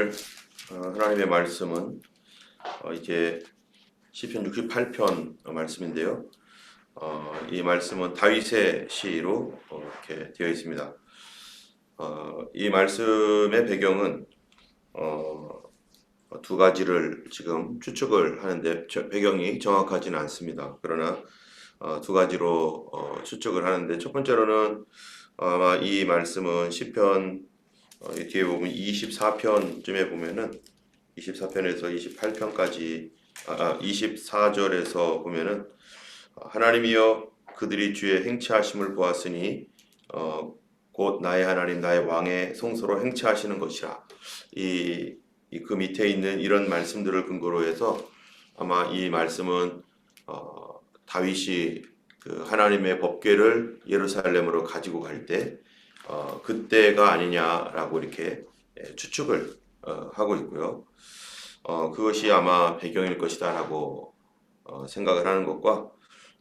오늘 하나님의 말씀은 이제 시편 68편 말씀인데요. 이 말씀은 다윗의 시로 이렇게 되어 있습니다. 이 말씀의 배경은 두 가지를 지금 추측을 하는데 배경이 정확하지는 않습니다. 그러나 두 가지로 추측을 하는데, 첫 번째로는 아마 이 말씀은 시편 뒤에 보면 24편쯤에 보면은 24편에서 28편까지 24절에서 보면은 하나님이여 그들이 주의 행치하심을 보았으니 곧 나의 하나님 나의 왕의 성소로 행치하시는 것이라. 그 밑에 있는 이런 말씀들을 근거로 해서 아마 이 말씀은 다윗이 그 하나님의 법궤를 예루살렘으로 가지고 갈 때 그때가 아니냐라고 이렇게 추측을 하고 있고요. 그것이 아마 배경일 것이다라고 생각을 하는 것과,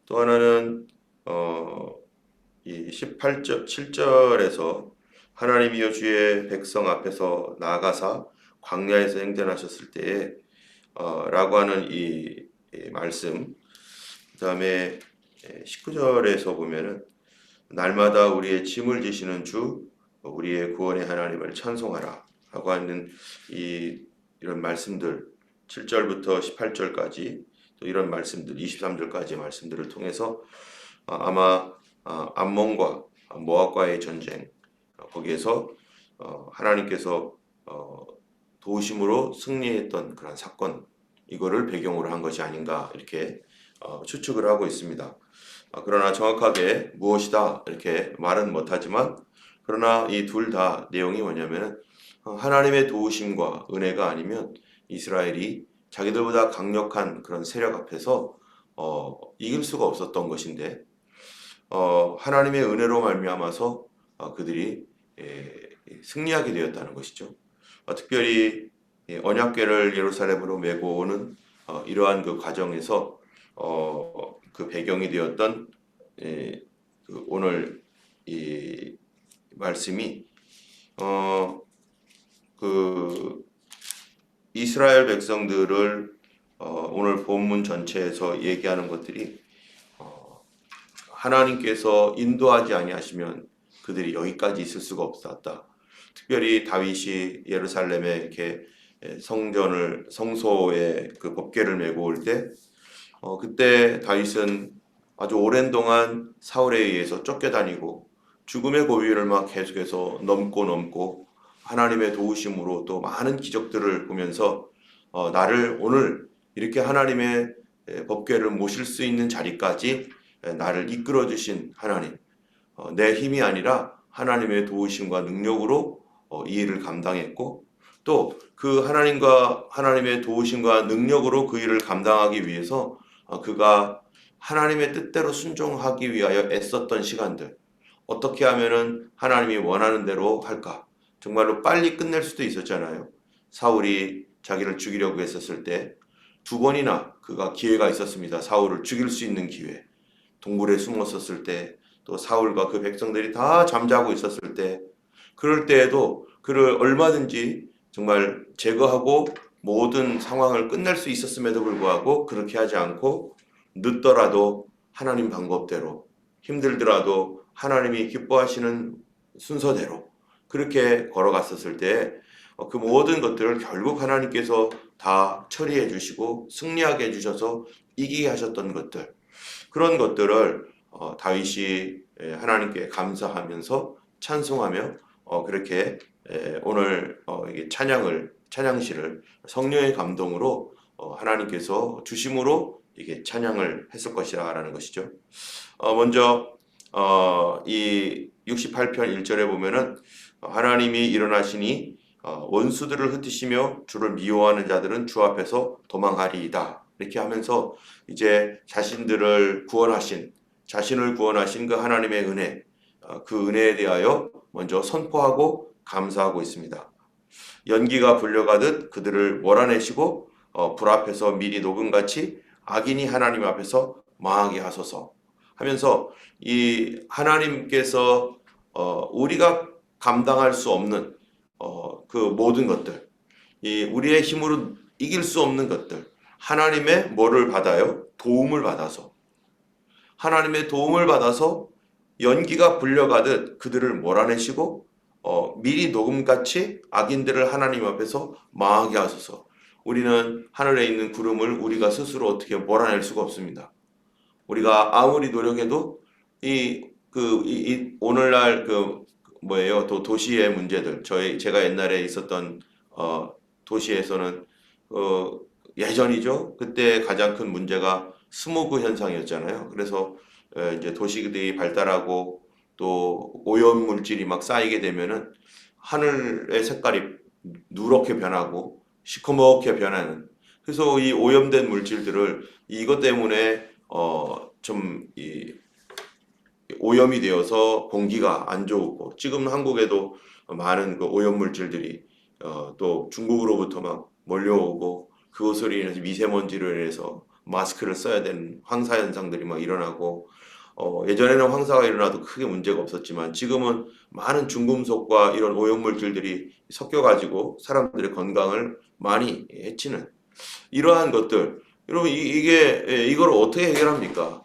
또 하나는 이 18절 7절에서 하나님이여 주의 백성 앞에서 나아가사 광야에서 행전하셨을 때에 라고 하는 이 말씀, 그 다음에 19절에서 보면은 날마다 우리의 짐을 지시는 주 우리의 구원의 하나님을 찬송하라 라고 하는 이런 말씀들, 7절부터 18절까지 또 이런 말씀들 23절까지의 말씀들을 통해서 아마 암몬과 모압과의 전쟁, 거기에서 하나님께서 도우심으로 승리했던 그런 사건, 이거를 배경으로 한 것이 아닌가 이렇게 추측을 하고 있습니다. 그러나 정확하게 무엇이다 이렇게 말은 못하지만, 그러나 이 둘 다 내용이 뭐냐면 하나님의 도우심과 은혜가 아니면 이스라엘이 자기들보다 강력한 그런 세력 앞에서 이길 수가 없었던 것인데, 하나님의 은혜로 말미암아서 그들이 승리하게 되었다는 것이죠. 특별히 언약궤를 예루살렘으로 메고 오는 이러한 그 과정에서 그 배경이 되었던 오늘 이 말씀이 그 이스라엘 백성들을 오늘 본문 전체에서 얘기하는 것들이 하나님께서 인도하지 아니하시면 그들이 여기까지 있을 수가 없었다. 특별히 다윗이 예루살렘에 이렇게 성소에 그 법궤를 메고 올 때 그때 다윗은 아주 오랜 동안 사울에 의해서 쫓겨다니고 죽음의 고비를 막 계속해서 넘고 하나님의 도우심으로 또 많은 기적들을 보면서 나를 오늘 이렇게 하나님의 법궤를 모실 수 있는 자리까지 나를 이끌어 주신 하나님, 내 힘이 아니라 하나님의 도우심과 능력으로 이 일을 감당했고, 또 그 하나님과 하나님의 도우심과 능력으로 그 일을 감당하기 위해서 그가 하나님의 뜻대로 순종하기 위하여 애썼던 시간들, 어떻게 하면은 하나님이 원하는 대로 할까? 정말로 빨리 끝낼 수도 있었잖아요. 사울이 자기를 죽이려고 했었을 때 두 번이나 그가 기회가 있었습니다. 사울을 죽일 수 있는 기회. 동굴에 숨었었을 때, 또 사울과 그 백성들이 다 잠자고 있었을 때, 그럴 때에도 그를 얼마든지 정말 제거하고 모든 상황을 끝낼 수 있었음에도 불구하고 그렇게 하지 않고 늦더라도 하나님 방법대로, 힘들더라도 하나님이 기뻐하시는 순서대로 그렇게 걸어갔었을 때 그 모든 것들을 결국 하나님께서 다 처리해 주시고 승리하게 해주셔서 이기게 하셨던 것들, 그런 것들을 다윗이 하나님께 감사하면서 찬송하며 그렇게 오늘 이게 찬양시를 성령의 감동으로 하나님께서 주심으로 이게 찬양을 했을 것이라는 것이죠. 먼저 이 68편 1절에 보면은 하나님이 일어나시니 원수들을 흩으시며 주를 미워하는 자들은 주 앞에서 도망하리이다. 이렇게 하면서 이제 자신을 구원하신 그 하나님의 은혜, 그 은혜에 대하여 먼저 선포하고 감사하고 있습니다. 연기가 불려가듯 그들을 몰아내시고 불 앞에서 미리 녹음같이 악인이 하나님 앞에서 망하게 하소서 하면서 이 하나님께서 우리가 감당할 수 없는 그 모든 것들, 이 우리의 힘으로 이길 수 없는 것들, 하나님의 뭐를 받아요? 도움을 받아서. 하나님의 도움을 받아서 연기가 불려가듯 그들을 몰아내시고 미리 녹음같이 악인들을 하나님 앞에서 망하게 하소서. 우리는 하늘에 있는 구름을 우리가 스스로 어떻게 몰아낼 수가 없습니다. 우리가 아무리 노력해도 오늘날 뭐예요? 도시의 문제들. 제가 옛날에 있었던 도시에서는 예전이죠. 그때 가장 큰 문제가 스모그 현상이었잖아요. 그래서 이제 도시들이 발달하고 또 오염 물질이 막 쌓이게 되면은 하늘의 색깔이 누렇게 변하고 시커멓게 변하는. 그래서 이 오염된 물질들을 이것 때문에 오염이 되어서 공기가 안 좋고, 지금 한국에도 많은 그 오염 물질들이 또 중국으로부터 막 몰려오고, 그것으로 인해서 미세먼지로 인해서 마스크를 써야 되는 황사 현상들이 막 일어나고, 예전에는 황사가 일어나도 크게 문제가 없었지만 지금은 많은 중금속과 이런 오염 물질들이 섞여가지고 사람들의 건강을 많이 해치는 이러한 것들. 여러분, 이걸 어떻게 해결합니까?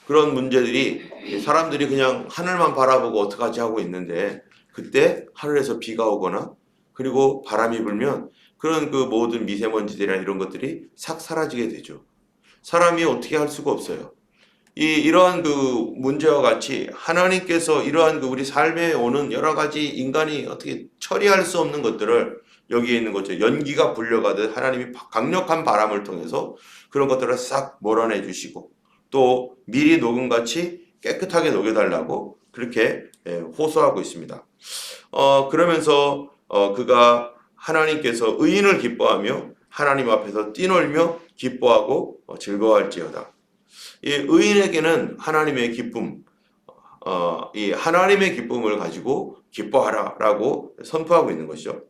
그런 문제들이 사람들이 그냥 하늘만 바라보고 어떡하지 하고 있는데, 그때 하늘에서 비가 오거나 그리고 바람이 불면 그런 그 모든 미세먼지들이나 이런 것들이 싹 사라지게 되죠. 사람이 어떻게 할 수가 없어요. 이러한 그 문제와 같이 하나님께서 이러한 그 우리 삶에 오는 여러 가지 인간이 어떻게 처리할 수 없는 것들을, 여기에 있는 거죠. 연기가 불려가듯 하나님이 강력한 바람을 통해서 그런 것들을 싹 몰아내 주시고, 또 미리 녹음같이 깨끗하게 녹여달라고 그렇게 호소하고 있습니다. 그러면서 그가 하나님께서 의인을 기뻐하며 하나님 앞에서 뛰놀며 기뻐하고 즐거워할지어다. 이 의인에게는 하나님의 기쁨, 이 하나님의 기쁨을 가지고 기뻐하라라고 선포하고 있는 것이죠.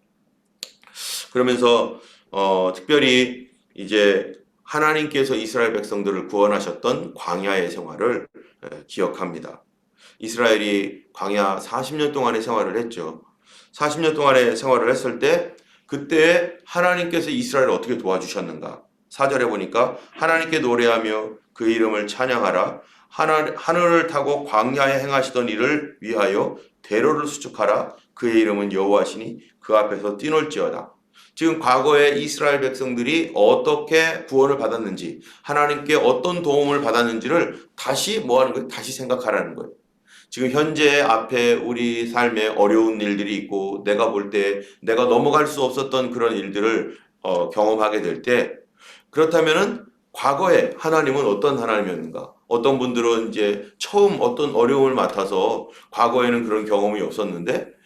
그러면서 특별히 이제 하나님께서 이스라엘 백성들을 구원하셨던 광야의 생활을 기억합니다. 이스라엘이 광야 40년 동안의 생활을 했죠. 40년 동안의 생활을 했을 때 그때 하나님께서 이스라엘을 어떻게 도와주셨는가? 4절에 보니까 하나님께 노래하며 그 이름을 찬양하라. 하늘을 타고 광야에 행하시던 일을 위하여 대로를 수축하라. 그의 이름은 여호와시니 그 앞에서 뛰놀지어다. 지금 과거에 이스라엘 백성들이 어떻게 구원을 받았는지, 하나님께 어떤 도움을 받았는지를 다시 뭐하는 거예요? 다시 생각하라는 거예요. 지금 현재 앞에 우리 삶에 어려운 일들이 있고, 내가 볼 때 내가 넘어갈 수 없었던 그런 일들을 경험하게 될 때, 그렇다면은 과거에 하나님은 어떤 하나님이었는가? 어떤 분들은 이제 처음 어떤 어려움을 맡아서 과거에는 그런 경험이 없었는데,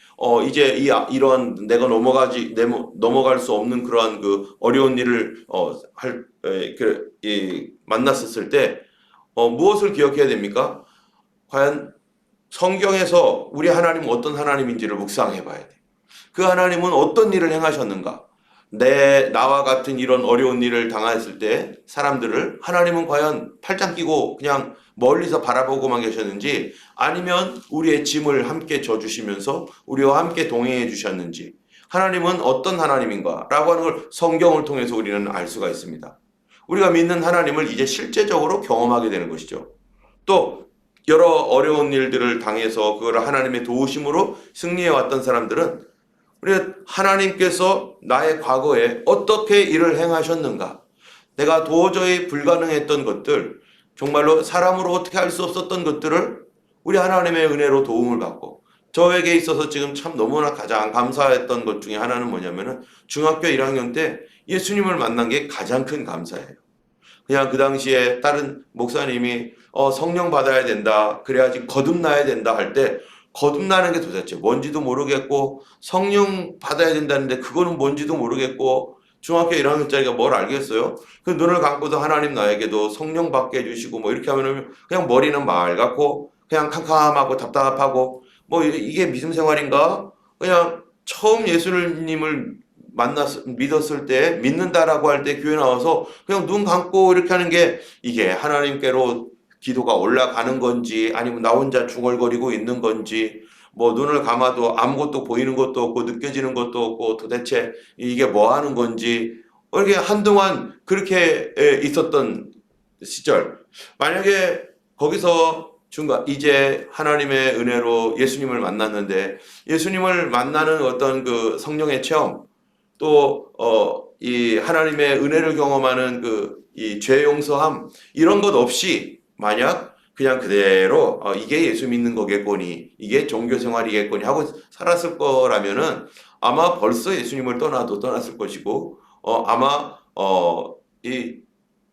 이제 이러한 내가 넘어갈 수 없는 그러한 그 어려운 일을 만났었을 때 무엇을 기억해야 됩니까? 과연 성경에서 우리 하나님은 어떤 하나님인지를 묵상해 봐야 돼. 그 하나님은 어떤 일을 행하셨는가? 나와 같은 이런 어려운 일을 당했을 때 사람들을 하나님은 과연 팔짱 끼고 그냥 멀리서 바라보고만 계셨는지, 아니면 우리의 짐을 함께 져주시면서 우리와 함께 동행해 주셨는지, 하나님은 어떤 하나님인가 라고 하는 걸 성경을 통해서 우리는 알 수가 있습니다. 우리가 믿는 하나님을 이제 실제적으로 경험하게 되는 것이죠. 또 여러 어려운 일들을 당해서 그걸 하나님의 도우심으로 승리해 왔던 사람들은 우리 하나님께서 나의 과거에 어떻게 일을 행하셨는가, 내가 도저히 불가능했던 것들, 정말로 사람으로 어떻게 할 수 없었던 것들을 우리 하나님의 은혜로 도움을 받고, 저에게 있어서 지금 참 너무나 가장 감사했던 것 중에 하나는 뭐냐면은 중학교 1학년 때 예수님을 만난 게 가장 큰 감사예요. 그냥 그 당시에 다른 목사님이 성령 받아야 된다, 그래야지 거듭나야 된다 할 때, 거듭나는 게 도대체 뭔지도 모르겠고, 성령 받아야 된다는데 그거는 뭔지도 모르겠고, 중학교 1학년짜리가 뭘 알겠어요? 그 눈을 감고도 하나님 나에게도 성령 받게 해주시고 뭐 이렇게 하면 그냥 머리는 맑고 그냥 캄캄하고 답답하고, 뭐 이게 믿음 생활인가? 그냥 처음 예수님을 믿었을 때, 믿는다라고 할 때 교회 나와서 그냥 눈 감고 이렇게 하는 게 이게 하나님께로 기도가 올라가는 건지, 아니면 나 혼자 중얼거리고 있는 건지, 뭐 눈을 감아도 아무것도 보이는 것도 없고 느껴지는 것도 없고 도대체 이게 뭐 하는 건지 이렇게 한동안 그렇게 있었던 시절. 만약에 거기서 이제 하나님의 은혜로 예수님을 만났는데 예수님을 만나는 어떤 그 성령의 체험 또 이 하나님의 은혜를 경험하는 그 이 죄 용서함 이런 것 없이 만약 그냥 그대로 이게 예수 믿는 거겠거니 이게 종교 생활이겠거니 하고 살았을 거라면은 아마 벌써 예수님을 떠났을 것이고 아마 이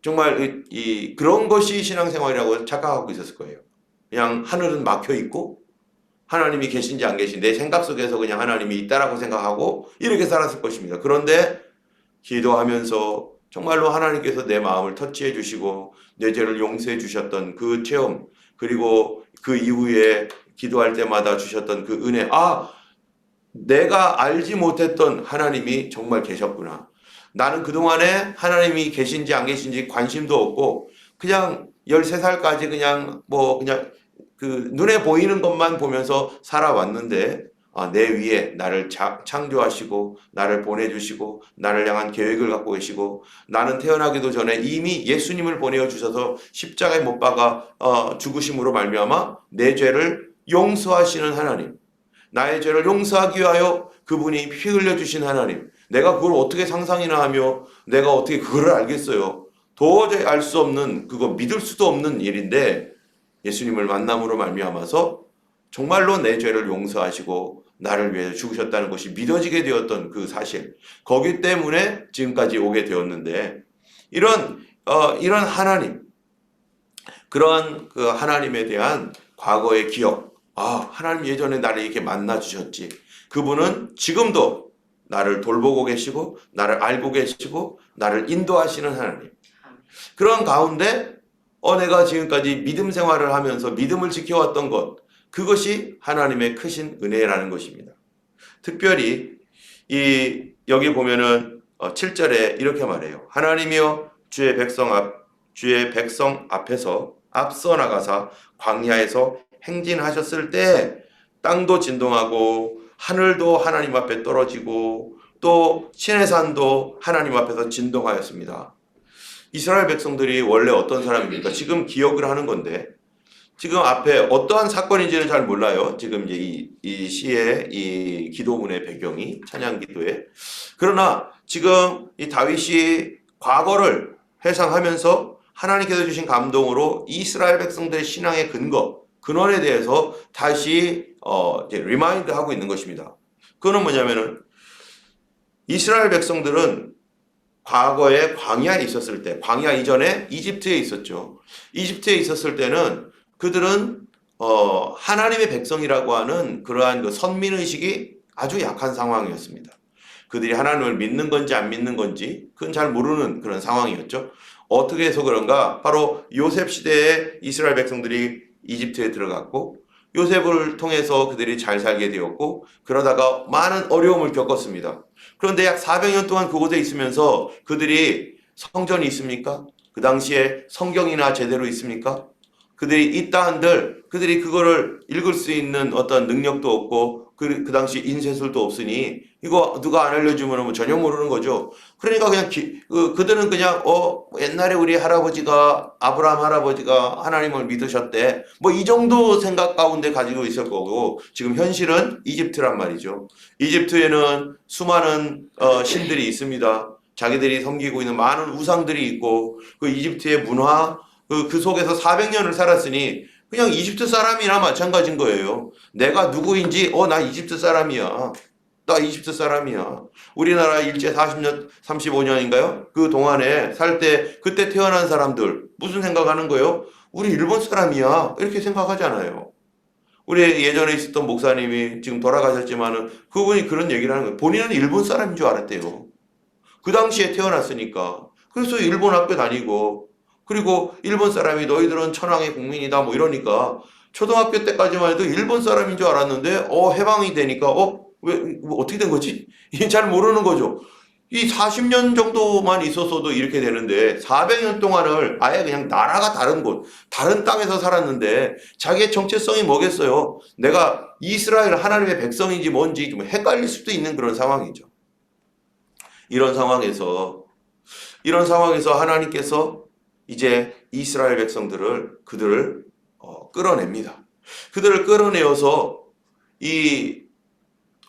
정말 이 그런 것이 신앙생활이라고 착각하고 있었을 거예요. 그냥 하늘은 막혀 있고 하나님이 계신지 안 계신지 내 생각 속에서 그냥 하나님이 있다라고 생각하고 이렇게 살았을 것입니다. 그런데 기도하면서 정말로 하나님께서 내 마음을 터치해 주시고 내 죄를 용서해 주셨던 그 체험 그리고 그 이후에 기도할 때마다 주셨던 그 은혜 내가 알지 못했던 하나님이 정말 계셨구나. 나는 그동안에 하나님이 계신지 안 계신지 관심도 없고 그냥 13살까지 그냥 그 눈에 보이는 것만 보면서 살아왔는데 내 위에 나를 창조하시고 나를 보내주시고 나를 향한 계획을 갖고 계시고 나는 태어나기도 전에 이미 예수님을 보내주셔서 십자가에 못 박아 죽으심으로 말미암아 내 죄를 용서하시는 하나님, 나의 죄를 용서하기 위하여 그분이 피 흘려주신 하나님, 내가 그걸 어떻게 상상이나 하며 내가 어떻게 그걸 알겠어요. 도저히 알 수 없는 그거 믿을 수도 없는 일인데 예수님을 만남으로 말미암아서 정말로 내 죄를 용서하시고 나를 위해 죽으셨다는 것이 믿어지게 되었던 그 사실 거기 때문에 지금까지 오게 되었는데 이런 하나님 그런 그 하나님에 대한 과거의 기억 하나님 예전에 나를 이렇게 만나 주셨지 그분은 지금도 나를 돌보고 계시고 나를 알고 계시고 나를 인도하시는 하나님 그런 가운데 내가 지금까지 믿음 생활을 하면서 믿음을 지켜왔던 것 그것이 하나님의 크신 은혜라는 것입니다. 특별히 여기 보면은 7절에 이렇게 말해요. 하나님이여 주의 백성 앞에서 앞서 나가사 광야에서 행진하셨을 때 땅도 진동하고 하늘도 하나님 앞에 떨어지고 또 시내산도 하나님 앞에서 진동하였습니다. 이스라엘 백성들이 원래 어떤 사람입니까? 지금 기억을 하는 건데 지금 앞에 어떠한 사건인지는 잘 몰라요. 지금 이제 이 시의 이 기도문의 배경이 찬양 기도에. 그러나 지금 이 다윗이 과거를 회상하면서 하나님께서 주신 감동으로 이스라엘 백성들의 신앙의 근원에 대해서 다시 이제 리마인드 하고 있는 것입니다. 그거는 뭐냐면은 이스라엘 백성들은 과거에 광야에 있었을 때, 광야 이전에 이집트에 있었죠. 이집트에 있었을 때는 그들은 하나님의 백성이라고 하는 그러한 그 선민의식이 아주 약한 상황이었습니다. 그들이 하나님을 믿는 건지 안 믿는 건지 그건 잘 모르는 그런 상황이었죠. 어떻게 해서 그런가? 바로 요셉 시대에 이스라엘 백성들이 이집트에 들어갔고 요셉을 통해서 그들이 잘 살게 되었고 그러다가 많은 어려움을 겪었습니다. 그런데 약 400년 동안 그곳에 있으면서 그들이 성전이 있습니까? 그 당시에 성경이나 제대로 있습니까? 그들이 있다 한들 그들이 그거를 읽을 수 있는 어떤 능력도 없고 그 당시 인쇄술도 없으니 이거 누가 안 알려주면 뭐 전혀 모르는 거죠. 그러니까 그냥 그들은 그냥 옛날에 우리 아브라함 할아버지가 하나님을 믿으셨대. 뭐 이 정도 생각 가운데 가지고 있을 거고 지금 현실은 이집트란 말이죠. 이집트에는 수많은 신들이 있습니다. 자기들이 섬기고 있는 많은 우상들이 있고 그 이집트의 문화 그 속에서 400년을 살았으니 그냥 이집트 사람이나 마찬가지인 거예요. 내가 누구인지 나 이집트 사람이야. 나 이집트 사람이야. 우리나라 일제 40년 35년인가요? 그 동안에 살 때 그때 태어난 사람들 무슨 생각하는 거예요? 우리 일본 사람이야. 이렇게 생각하잖아요. 우리 예전에 있었던 목사님이 지금 돌아가셨지만은 그분이 그런 얘기를 하는 거예요. 본인은 일본 사람인 줄 알았대요. 그 당시에 태어났으니까. 그래서 일본 학교 다니고 그리고 일본 사람이 너희들은 천황의 국민이다 뭐 이러니까 초등학교 때까지만 해도 일본 사람인 줄 알았는데 해방이 되니까 왜 어떻게 된 거지? 이게 잘 모르는 거죠. 이 40년 정도만 있었어도 이렇게 되는데 400년 동안을 아예 그냥 나라가 다른 곳, 다른 땅에서 살았는데 자기의 정체성이 뭐겠어요? 내가 이스라엘 하나님의 백성인지 뭔지 좀 헷갈릴 수도 있는 그런 상황이죠. 이런 상황에서 하나님께서 이제 이스라엘 백성들을 그들을 끌어냅니다. 그들을 끌어내어서 이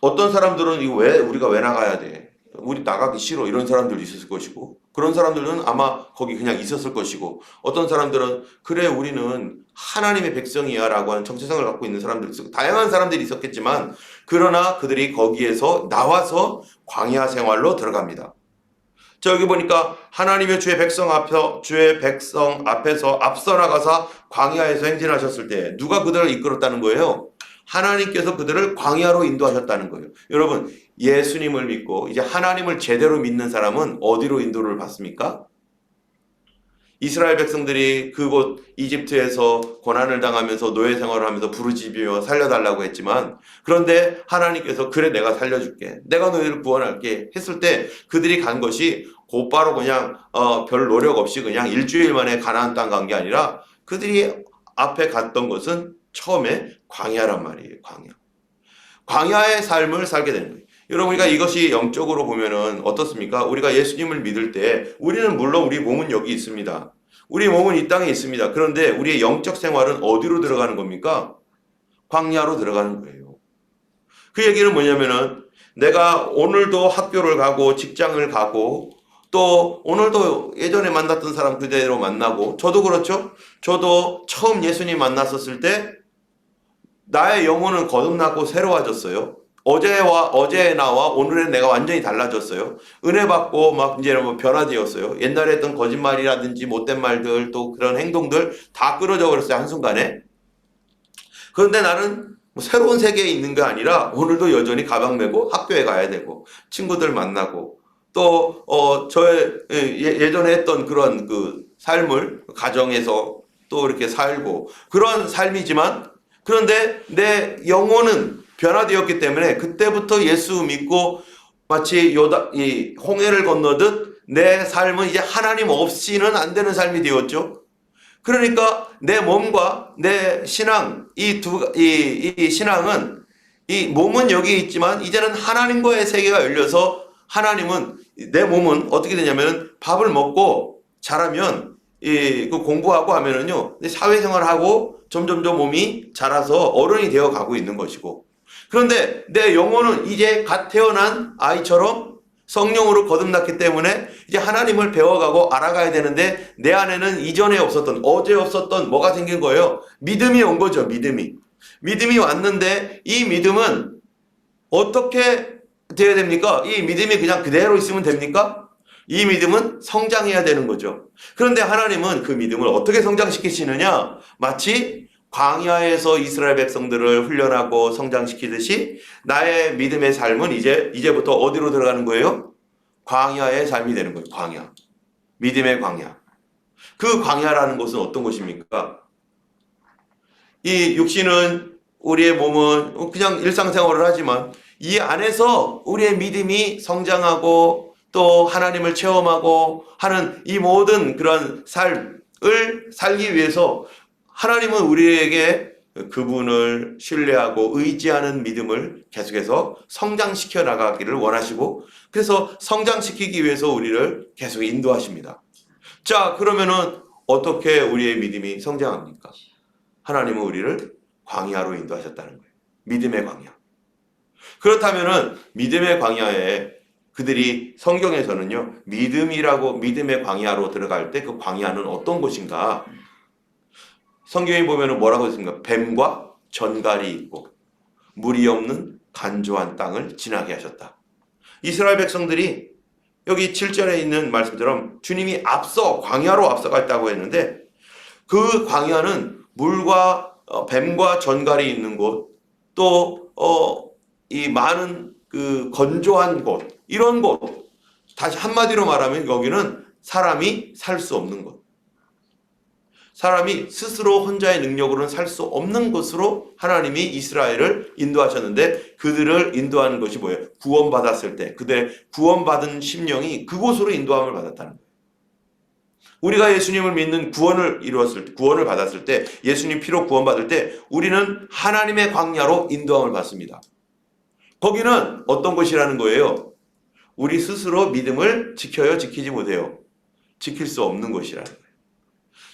어떤 사람들은 이거 왜 우리가 왜 나가야 돼? 우리 나가기 싫어. 이런 사람들도 있었을 것이고 그런 사람들은 아마 거기 그냥 있었을 것이고 어떤 사람들은 그래 우리는 하나님의 백성이야 라고 하는 정체성을 갖고 있는 사람들이 있었고 다양한 사람들이 있었겠지만 그러나 그들이 거기에서 나와서 광야 생활로 들어갑니다. 자, 여기 보니까 하나님의 주의 백성 앞에서 앞서 나가사 광야에서 행진하셨을 때 누가 그들을 이끌었다는 거예요? 하나님께서 그들을 광야로 인도하셨다는 거예요. 여러분, 예수님을 믿고 이제 하나님을 제대로 믿는 사람은 어디로 인도를 받습니까? 이스라엘 백성들이 그곳 이집트에서 고난을 당하면서 노예 생활을 하면서 부르짖으며 살려달라고 했지만 그런데 하나님께서 그래 내가 살려줄게. 내가 너희를 구원할게 했을 때 그들이 간 것이 곧바로 그냥 별 노력 없이 그냥 일주일 만에 가나안 땅 간 게 아니라 그들이 앞에 갔던 것은 처음에 광야란 말이에요. 광야의 삶을 살게 되는 거예요. 여러분, 우리가 이것이 영적으로 보면은 어떻습니까? 우리가 예수님을 믿을 때 우리는 물론 우리 몸은 여기 있습니다. 우리 몸은 이 땅에 있습니다. 그런데 우리의 영적 생활은 어디로 들어가는 겁니까? 광야로 들어가는 거예요. 그 얘기는 뭐냐면은 내가 오늘도 학교를 가고 직장을 가고 또 오늘도 예전에 만났던 사람 그대로 만나고 저도 그렇죠? 저도 처음 예수님 만났었을 때 나의 영혼은 거듭나고 새로워졌어요. 어제 나와 오늘의 내가 완전히 달라졌어요. 은혜 받고 막 이제 뭐 변화되었어요. 옛날에 했던 거짓말이라든지 못된 말들 또 그런 행동들 다 끊어져 버렸어요. 한순간에. 그런데 나는 뭐 새로운 세계에 있는 게 아니라 오늘도 여전히 가방 메고 학교에 가야 되고 친구들 만나고 또 저의 예전에 했던 그런 그 삶을 가정에서 또 이렇게 살고 그런 삶이지만 그런데 내 영혼은 변화되었기 때문에 그때부터 예수 믿고 마치 이 홍해를 건너듯 내 삶은 이제 하나님 없이는 안 되는 삶이 되었죠. 그러니까 내 몸과 내 신앙 이 신앙은 이 몸은 여기 있지만 이제는 하나님과의 세계가 열려서 하나님은 내 몸은 어떻게 되냐면 밥을 먹고 자라면 그 공부하고 하면은요 사회생활하고 점점점 몸이 자라서 어른이 되어 가고 있는 것이고 그런데 내 영혼은 이제 갓 태어난 아이처럼 성령으로 거듭났기 때문에 이제 하나님을 배워가고 알아가야 되는데 내 안에는 이전에 없었던 어제 없었던 뭐가 생긴 거예요? 믿음이 온 거죠. 믿음이 왔는데 이 믿음은 어떻게 되어야 됩니까? 이 믿음이 그냥 그대로 있으면 됩니까? 이 믿음은 성장해야 되는 거죠. 그런데 하나님은 그 믿음을 어떻게 성장시키시느냐? 마치 광야에서 이스라엘 백성들을 훈련하고 성장시키듯이 나의 믿음의 삶은 이제부터 어디로 들어가는 거예요? 광야의 삶이 되는 거예요. 광야. 믿음의 광야. 그 광야라는 것은 어떤 것입니까? 이 육신은 우리의 몸은 그냥 일상생활을 하지만 이 안에서 우리의 믿음이 성장하고 또 하나님을 체험하고 하는 이 모든 그런 삶을 살기 위해서 하나님은 우리에게 그분을 신뢰하고 의지하는 믿음을 계속해서 성장시켜 나가기를 원하시고 그래서 성장시키기 위해서 우리를 계속 인도하십니다. 자, 그러면은 어떻게 우리의 믿음이 성장합니까? 하나님은 우리를 광야로 인도하셨다는 거예요. 믿음의 광야. 그렇다면은 믿음의 광야에 그들이 성경에서는요 믿음의 광야로 들어갈 때 그 광야는 어떤 곳인가? 성경에 보면은 뭐라고 했습니까? 뱀과 전갈이 있고 물이 없는 간조한 땅을 지나게 하셨다. 이스라엘 백성들이 여기 7절에 있는 말씀처럼 주님이 광야로 앞서갔다고 했는데 그 광야는 물과 뱀과 전갈이 있는 곳, 또 이 많은 그 건조한 곳, 이런 곳. 다시 한마디로 말하면 여기는 사람이 살 수 없는 곳. 사람이 스스로 혼자의 능력으로는 살 수 없는 곳으로 하나님이 이스라엘을 인도하셨는데 그들을 인도하는 것이 뭐예요? 구원받았을 때 그들의 구원받은 심령이 그곳으로 인도함을 받았다는 거예요. 우리가 예수님을 믿는 구원을 받았을 때 예수님 피로 구원받을 때 우리는 하나님의 광야로 인도함을 받습니다. 거기는 어떤 곳이라는 거예요? 우리 스스로 믿음을 지켜요? 지키지 못해요? 지킬 수 없는 곳이라는 거예요.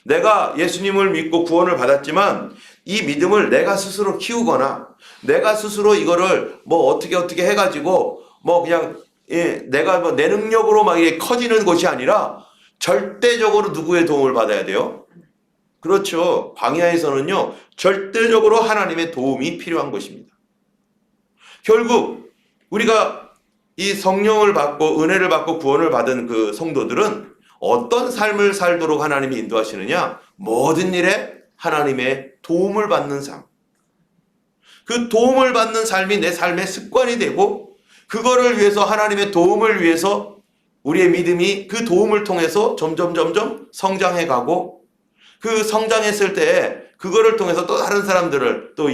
내가 예수님을 믿고 구원을 받았지만 이 믿음을 내가 스스로 키우거나 내가 스스로 이거를 뭐 어떻게 해가지고 뭐 그냥 내가 뭐 내 능력으로 막 이게 커지는 것이 아니라 절대적으로 누구의 도움을 받아야 돼요? 그렇죠. 광야에서는요 절대적으로 하나님의 도움이 필요한 것입니다. 결국 우리가 이 성령을 받고 은혜를 받고 구원을 받은 그 성도들은 어떤 삶을 살도록 하나님이 인도하시느냐? 모든 일에 하나님의 도움을 받는 삶. 그 도움을 받는 삶이 내 삶의 습관이 되고 그거를 위해서 하나님의 도움을 위해서 우리의 믿음이 그 도움을 통해서 점점 성장해 가고 그 성장했을 때 그거를 통해서 또 다른 사람들을 또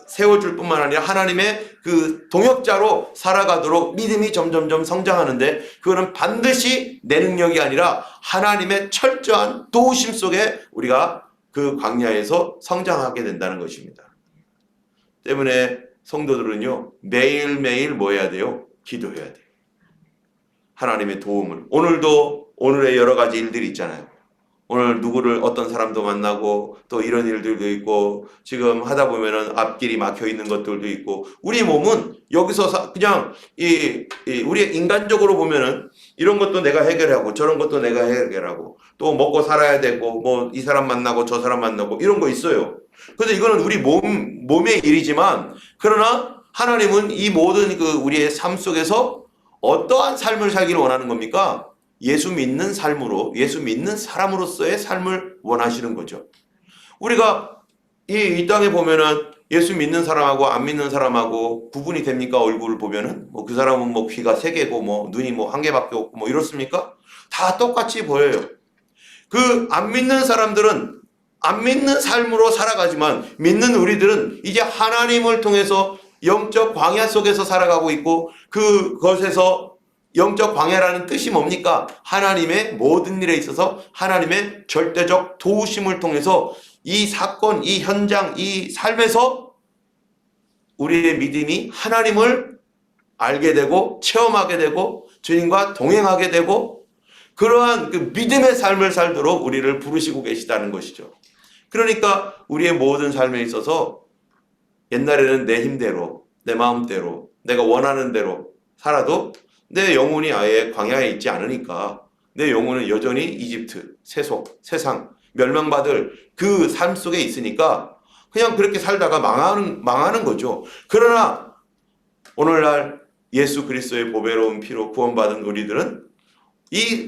세워줄 뿐만 아니라 하나님의 그 동역자로 살아가도록 믿음이 점점 성장하는데 그거는 반드시 내 능력이 아니라 하나님의 철저한 도우심 속에 우리가 그 광야에서 성장하게 된다는 것입니다. 때문에 성도들은요 매일매일 뭐 해야 돼요? 기도해야 돼요. 하나님의 도움을. 오늘의 여러 가지 일들이 있잖아요. 오늘 누구를 어떤 사람도 만나고 또 이런 일들도 있고 지금 하다 보면은 앞길이 막혀 있는 것들도 있고 우리 몸은 여기서 그냥 우리 인간적으로 보면은 이런 것도 내가 해결하고 저런 것도 내가 해결하고 또 먹고 살아야 되고 뭐 이 사람 만나고 저 사람 만나고 이런 거 있어요. 그래서 이거는 우리 몸의 일이지만 그러나 하나님은 이 모든 그 우리의 삶 속에서 어떠한 삶을 살기를 원하는 겁니까? 예수 믿는 삶으로, 예수 믿는 사람으로서의 삶을 원하시는 거죠. 우리가 이 땅에 보면은 예수 믿는 사람하고 안 믿는 사람하고 구분이 됩니까? 얼굴을 보면은 뭐 그 사람은 뭐 귀가 3개고 뭐 눈이 뭐 1개밖에 없고 뭐 이렇습니까? 다 똑같이 보여요. 그 안 믿는 사람들은 안 믿는 삶으로 살아가지만 믿는 우리들은 이제 하나님을 통해서 영적 광야 속에서 살아가고 있고 그것에서 영적 광야라는 뜻이 뭡니까? 하나님의 모든 일에 있어서 하나님의 절대적 도우심을 통해서 이 사건, 이 현장, 이 삶에서 우리의 믿음이 하나님을 알게 되고 체험하게 되고 주님과 동행하게 되고 그러한 그 믿음의 삶을 살도록 우리를 부르시고 계시다는 것이죠. 그러니까 우리의 모든 삶에 있어서 옛날에는 내 힘대로, 내 마음대로, 내가 원하는 대로 살아도 내 영혼이 아예 광야에 있지 않으니까 내 영혼은 여전히 이집트, 세상, 멸망받을 그 삶 속에 있으니까 그냥 그렇게 살다가 망하는 거죠. 그러나 오늘날 예수 그리스도의 보배로운 피로 구원받은 우리들은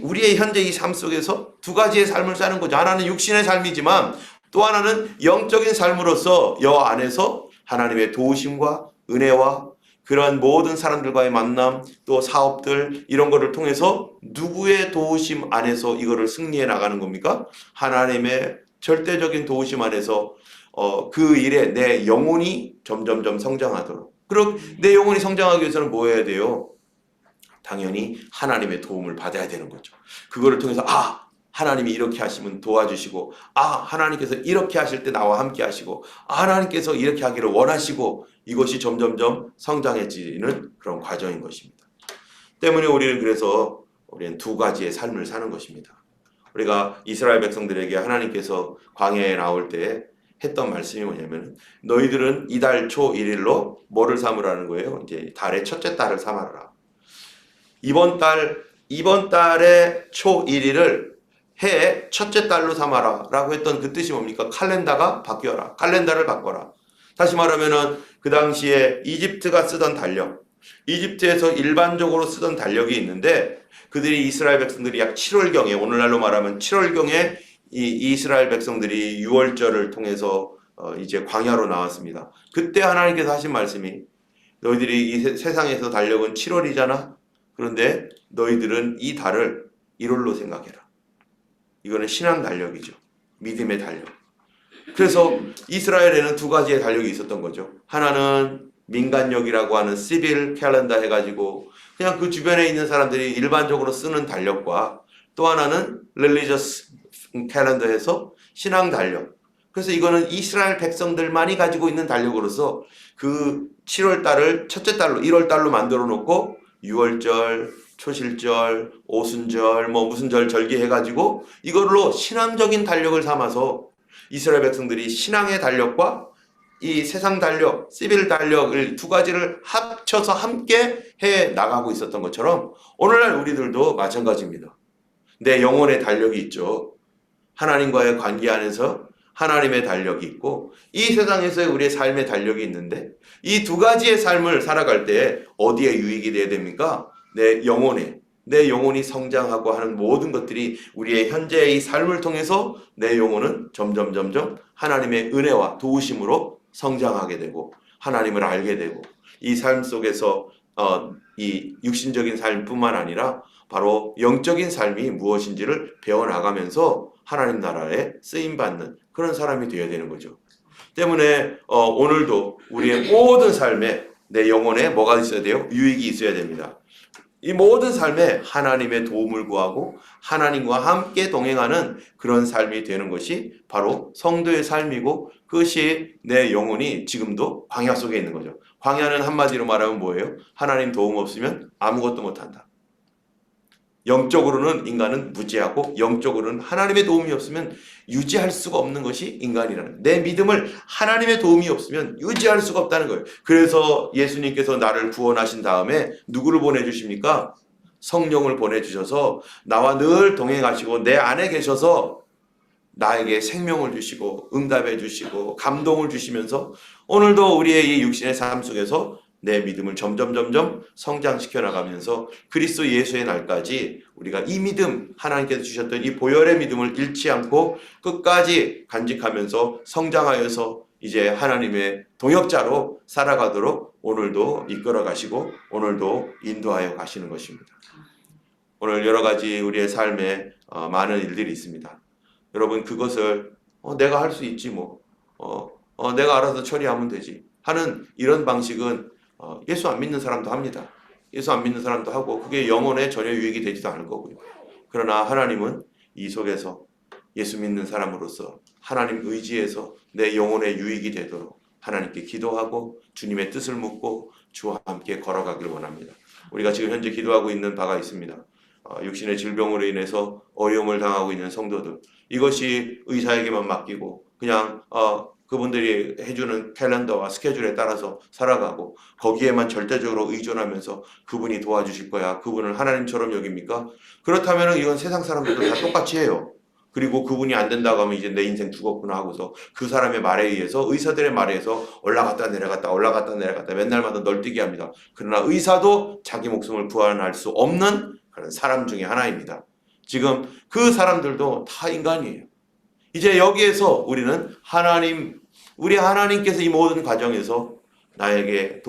우리의 현재 이 삶 속에서 두 가지의 삶을 사는 거죠. 하나는 육신의 삶이지만 또 하나는 영적인 삶으로서 여 안에서 하나님의 도우심과 은혜와 그러한 모든 사람들과의 만남 또 사업들 이런 거를 통해서 누구의 도우심 안에서 이거를 승리해 나가는 겁니까? 하나님의 절대적인 도우심 안에서 그 일에 내 영혼이 점점 성장하도록. 그리고 내 영혼이 성장하기 위해서는 뭐 해야 돼요? 당연히 하나님의 도움을 받아야 되는 거죠. 그거를 통해서 하나님이 이렇게 하시면 도와주시고 하나님께서 이렇게 하실 때 나와 함께 하시고 하나님께서 이렇게 하기를 원하시고 이것이 점점 성장해지는 그런 과정인 것입니다. 때문에 우리는 두 가지의 삶을 사는 것입니다. 우리가 이스라엘 백성들에게 하나님께서 광야에 나올 때 했던 말씀이 뭐냐면 너희들은 이달 초 1일로 뭐를 삼으라는 거예요? 이제 달의 첫째 달을 삼아라. 이번 달의 초 1일을 해의 첫째 달로 삼아라 라고 했던 그 뜻이 뭡니까? 칼렌더가 바뀌어라. 칼렌더를 바꿔라. 다시 말하면은 그 당시에 이집트가 쓰던 달력, 이집트에서 일반적으로 쓰던 달력이 있는데 그들이 이스라엘 백성들이 약 7월경에 오늘날로 말하면 7월경에 이 이스라엘 백성들이 6월절을 통해서 이제 광야로 나왔습니다. 그때 하나님께서 하신 말씀이 너희들이 이 세상에서 달력은 7월이잖아. 그런데 너희들은 이 달을 1월로 생각해라. 이거는 신앙 달력이죠. 믿음의 달력. 그래서 이스라엘에는 두 가지의 달력이 있었던 거죠. 하나는 민간력이라고 하는 시빌 캘린더 해가지고 그냥 그 주변에 있는 사람들이 일반적으로 쓰는 달력과 또 하나는 릴리저스 캘린더 해서 신앙 달력. 그래서 이거는 이스라엘 백성들만이 가지고 있는 달력으로서 그 7월 달을 첫째 달로 1월 달로 만들어 놓고 6월절, 초실절, 오순절, 뭐 무슨 절 절기 해가지고 이걸로 신앙적인 달력을 삼아서 이스라엘 백성들이 신앙의 달력과 이 세상 달력, 시빌 달력을 두 가지를 합쳐서 함께 해 나가고 있었던 것처럼 오늘날 우리들도 마찬가지입니다. 내 영혼의 달력이 있죠. 하나님과의 관계 안에서 하나님의 달력이 있고 이 세상에서의 우리의 삶의 달력이 있는데 이 두 가지의 삶을 살아갈 때 어디에 유익이 돼야 됩니까? 내 영혼이 성장하고 하는 모든 것들이 우리의 현재의 이 삶을 통해서 내 영혼은 점점 하나님의 은혜와 도우심으로 성장하게 되고 하나님을 알게 되고 이 삶 속에서 이 육신적인 삶뿐만 아니라 바로 영적인 삶이 무엇인지를 배워나가면서 하나님 나라에 쓰임받는 그런 사람이 되어야 되는 거죠. 때문에 오늘도 우리의 모든 삶에 내 영혼에 뭐가 있어야 돼요? 유익이 있어야 됩니다. 이 모든 삶에 하나님의 도움을 구하고 하나님과 함께 동행하는 그런 삶이 되는 것이 바로 성도의 삶이고 그것이 내 영혼이 지금도 광야 속에 있는 거죠. 광야는 한마디로 말하면 뭐예요? 하나님 도움 없으면 아무것도 못한다. 영적으로는 인간은 무지하고 영적으로는 하나님의 도움이 없으면 유지할 수가 없는 것이 인간이라는 내 믿음을 하나님의 도움이 없으면 유지할 수가 없다는 거예요. 그래서 예수님께서 나를 구원하신 다음에 누구를 보내주십니까? 성령을 보내주셔서 나와 늘 동행하시고 내 안에 계셔서 나에게 생명을 주시고 응답해 주시고 감동을 주시면서 오늘도 우리의 이 육신의 삶 속에서 내 믿음을 점점 성장시켜 나가면서 그리스도 예수의 날까지 우리가 이 믿음 하나님께서 주셨던 이 보혈의 믿음을 잃지 않고 끝까지 간직하면서 성장하여서 이제 하나님의 동역자로 살아가도록 오늘도 이끌어 가시고 오늘도 인도하여 가시는 것입니다. 오늘 여러 가지 우리의 삶에 많은 일들이 있습니다. 여러분 그것을 내가 할 수 있지 뭐 내가 알아서 처리하면 되지 하는 이런 방식은 예수 안 믿는 사람도 합니다. 예수 안 믿는 사람도 하고 그게 영혼에 전혀 유익이 되지도 않을 거고요. 그러나 하나님은 이 속에서 예수 믿는 사람으로서 하나님 의지에서 내 영혼에 유익이 되도록 하나님께 기도하고 주님의 뜻을 묻고 주와 함께 걸어가길 원합니다. 우리가 지금 현재 기도하고 있는 바가 있습니다. 육신의 질병으로 인해서 어려움을 당하고 있는 성도들 이것이 의사에게만 맡기고 그냥 그분들이 해주는 캘린더와 스케줄에 따라서 살아가고 거기에만 절대적으로 의존하면서 그분이 도와주실 거야. 그분을 하나님처럼 여깁니까? 그렇다면 이건 세상 사람들도 다 똑같이 해요. 그리고 그분이 안 된다고 하면 이제 내 인생 죽었구나 하고서 그 사람의 말에 의해서 의사들의 말에 의해서 올라갔다 내려갔다 맨날마다 널뛰게 합니다. 그러나 의사도 자기 목숨을 구원할 수 없는 그런 사람 중에 하나입니다. 지금 그 사람들도 다 인간이에요. 이제 여기에서 우리는 우리 하나님께서 이 모든 과정에서 나에게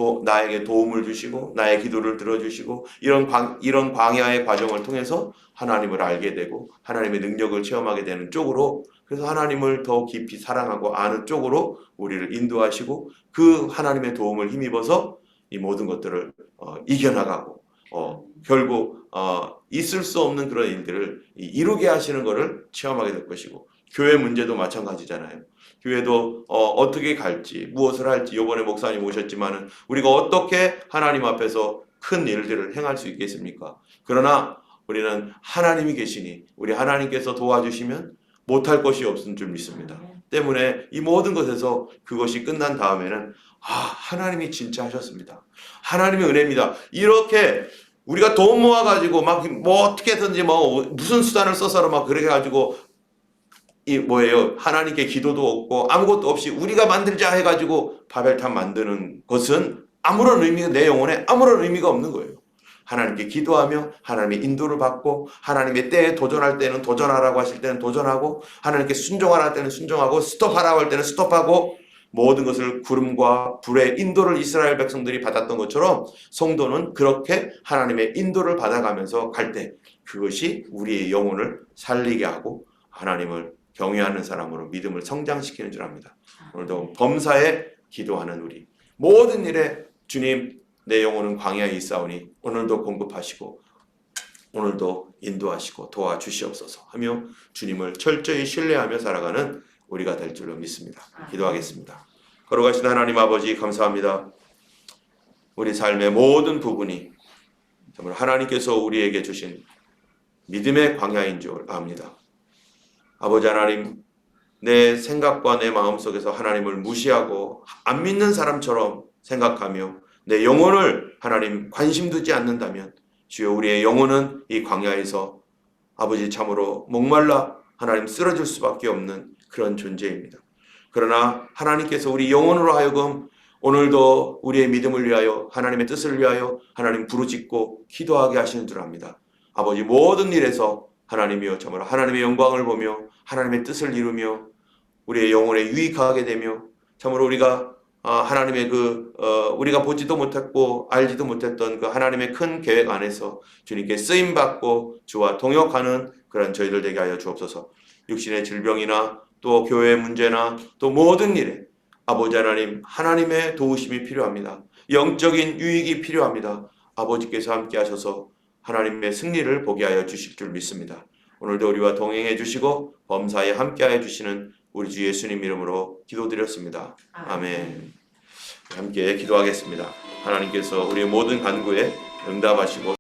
도움을 주시고 나의 기도를 들어주시고 이런 광야의 과정을 통해서 하나님을 알게 되고 하나님의 능력을 체험하게 되는 쪽으로 그래서 하나님을 더 깊이 사랑하고 아는 쪽으로 우리를 인도하시고 그 하나님의 도움을 힘입어서 이 모든 것들을 이겨나가고 결국 있을 수 없는 그런 일들을 이루게 하시는 것을 체험하게 될 것이고 교회 문제도 마찬가지잖아요. 교회도 어떻게 갈지 무엇을 할지 이번에 목사님 오셨지만은 우리가 어떻게 하나님 앞에서 큰 일들을 행할 수 있겠습니까? 그러나 우리는 하나님이 계시니 우리 하나님께서 도와주시면 못할 것이 없는 줄 믿습니다. 때문에 이 모든 것에서 그것이 끝난 다음에는 하나님이 진짜 하셨습니다. 하나님의 은혜입니다. 이렇게 우리가 돈 모아가지고 막 뭐 어떻게든지 무슨 수단을 써서 막 그렇게 가지고 하나님께 기도도 없고 아무것도 없이 우리가 만들자 해가지고 바벨탑 만드는 것은 내 영혼에 아무런 의미가 없는 거예요. 하나님께 기도하며 하나님의 인도를 받고 하나님의 때에 도전할 때는 도전하라고 하실 때는 도전하고 하나님께 순종하라 때는 순종하고 스톱하라고 할 때는 스톱하고 모든 것을 구름과 불의 인도를 이스라엘 백성들이 받았던 것처럼 성도는 그렇게 하나님의 인도를 받아가면서 갈 때 그것이 우리의 영혼을 살리게 하고 하나님을 경외하는 사람으로 믿음을 성장시키는 줄 압니다. 오늘도 범사에 기도하는 우리 모든 일에 주님 내 영혼은 광야에 있사오니 오늘도 공급하시고 오늘도 인도하시고 도와주시옵소서 하며 주님을 철저히 신뢰하며 살아가는 우리가 될 줄로 믿습니다. 기도하겠습니다. 걸어가신 하나님 아버지 감사합니다. 우리 삶의 모든 부분이 정말 하나님께서 우리에게 주신 믿음의 광야인 줄 압니다. 아버지 하나님, 내 생각과 내 마음속에서 하나님을 무시하고 안 믿는 사람처럼 생각하며 내 영혼을 하나님 관심 두지 않는다면 주여 우리의 영혼은 이 광야에서 아버지 참으로 목말라 하나님 쓰러질 수밖에 없는 그런 존재입니다. 그러나 하나님께서 우리 영혼으로 하여금 오늘도 우리의 믿음을 위하여 하나님의 뜻을 위하여 하나님 부르짖고 기도하게 하시는 줄 압니다. 아버지 모든 일에서 하나님이여 참으로 하나님의 영광을 보며 하나님의 뜻을 이루며 우리의 영혼에 유익하게 되며 참으로 우리가 하나님의 우리가 보지도 못했고 알지도 못했던 그 하나님의 큰 계획 안에서 주님께 쓰임받고 주와 동역하는 그런 저희들 되게 하여 주옵소서. 육신의 질병이나 또 교회의 문제나 또 모든 일에 아버지 하나님 하나님의 도우심이 필요합니다. 영적인 유익이 필요합니다. 아버지께서 함께 하셔서 하나님의 승리를 보게 하여 주실 줄 믿습니다. 오늘도 우리와 동행해 주시고 범사에 함께 하여 주시는 우리 주 예수님 이름으로 기도드렸습니다. 아멘. 함께 기도하겠습니다. 하나님께서 우리의 모든 간구에 응답하시고